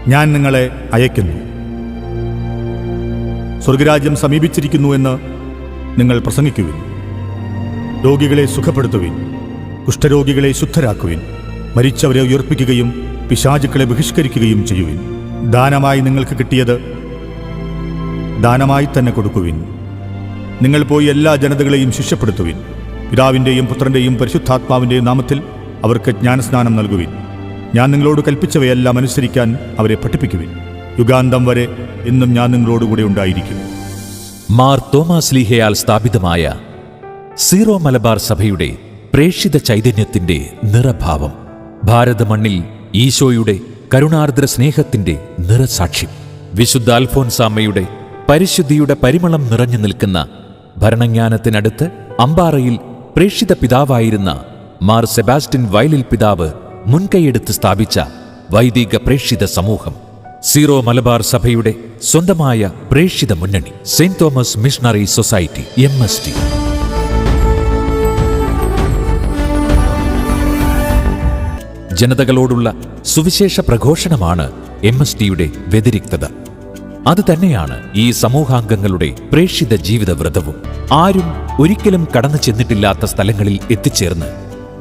ഞാൻ നിങ്ങളെ അയക്കുന്നു. സ്വർഗരാജ്യം സമീപിച്ചിരിക്കുന്നു എന്ന് നിങ്ങൾ പ്രസംഗിക്കുവിൻ. രോഗികളെ സുഖപ്പെടുത്തുവിൻ, കുഷ്ഠരോഗികളെ ശുദ്ധരാക്കുവിൻ, മരിച്ചവരെ ഉയർപ്പിക്കുകയും പിശാചുക്കളെ ബഹിഷ്കരിക്കുകയും ചെയ്യുവിൻ. ദാനമായി നിങ്ങൾക്ക് കിട്ടിയത് ദാനമായി തന്നെ കൊടുക്കുവിൻ. നിങ്ങൾ പോയി എല്ലാ ജനതകളെയും ശിഷ്യപ്പെടുത്തുവിൻ. പിതാവിൻ്റെയും പുത്രൻ്റെയും പരിശുദ്ധാത്മാവിൻ്റെയും നാമത്തിൽ അവർക്ക് ജ്ഞാനസ്നാനം നൽകുവിൻ. ഞാൻ നിങ്ങളോട് കൽപ്പിച്ചവയെല്ലാം അനുസരിക്കാൻ അവരെ പഠിപ്പിക്കുവിൻ. യുഗാന്തം വരെ എന്നും ഞാൻ നിങ്ങളോടുകൂടെ ഉണ്ടായിരിക്കും. മാർ തോമാശ്ലീഹയാൽ സ്ഥാപിതമായ സീറോ മലബാർ സഭയുടെ പ്രേക്ഷിത ചൈതന്യത്തിന്റെ നിറഭാവം. ഭാരതമണ്ണിൽ ഈശോയുടെ കരുണാർദ്ര സ്നേഹത്തിന്റെ നിറസാക്ഷ്യം. വിശുദ്ധ അൽഫോൻസാമ്മയുടെ പരിശുദ്ധിയുടെ പരിമളം നിറഞ്ഞു നിൽക്കുന്ന ഭരണജ്ഞാനത്തിനടുത്ത് അമ്പാറയിൽ പ്രേക്ഷിത പിതാവായിരുന്ന മാർ സെബാസ്റ്റ്യൻ വയലിൽ പിതാവ് മുൻകൈയെടുത്ത് സ്ഥാപിച്ച വൈദിക പ്രേക്ഷിത സമൂഹം. സീറോ മലബാർ സഭയുടെ സ്വന്തമായ പ്രേക്ഷിത മുന്നണി saint Thomas missionary society MST. ജനതകളോടുള്ള സുവിശേഷ പ്രഘോഷണമാണ് MSTയുടെ വ്യതിരിക്തത. അതുതന്നെയാണ് ഈ സമൂഹാംഗങ്ങളുടെ പ്രേക്ഷിത ജീവിത വ്രതവും. ആരും ഒരിക്കലും കടന്നു ചെന്നിട്ടില്ലാത്ത സ്ഥലങ്ങളിൽ എത്തിച്ചേർന്ന്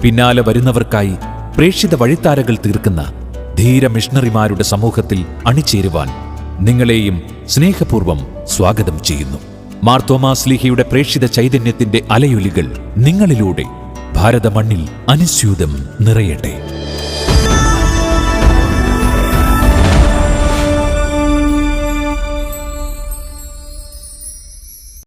പിന്നാലെ വരുന്നവർക്കായി പ്രേക്ഷിത വഴിത്താരകൾ തീർക്കുന്ന ധീര മിഷണറിമാരുടെ സമൂഹത്തിൽ അണിചേരുവാൻ നിങ്ങളെയും സ്നേഹപൂർവ്വം സ്വാഗതം ചെയ്യുന്നു. മാർ തോമാശ്ലീഹയുടെ പ്രേക്ഷിത ചൈതന്യത്തിന്റെ അലയൊലികൾ നിങ്ങളിലൂടെ ഭാരതമണ്ണിൽ അനുസ്യൂതം നിറയട്ടെ.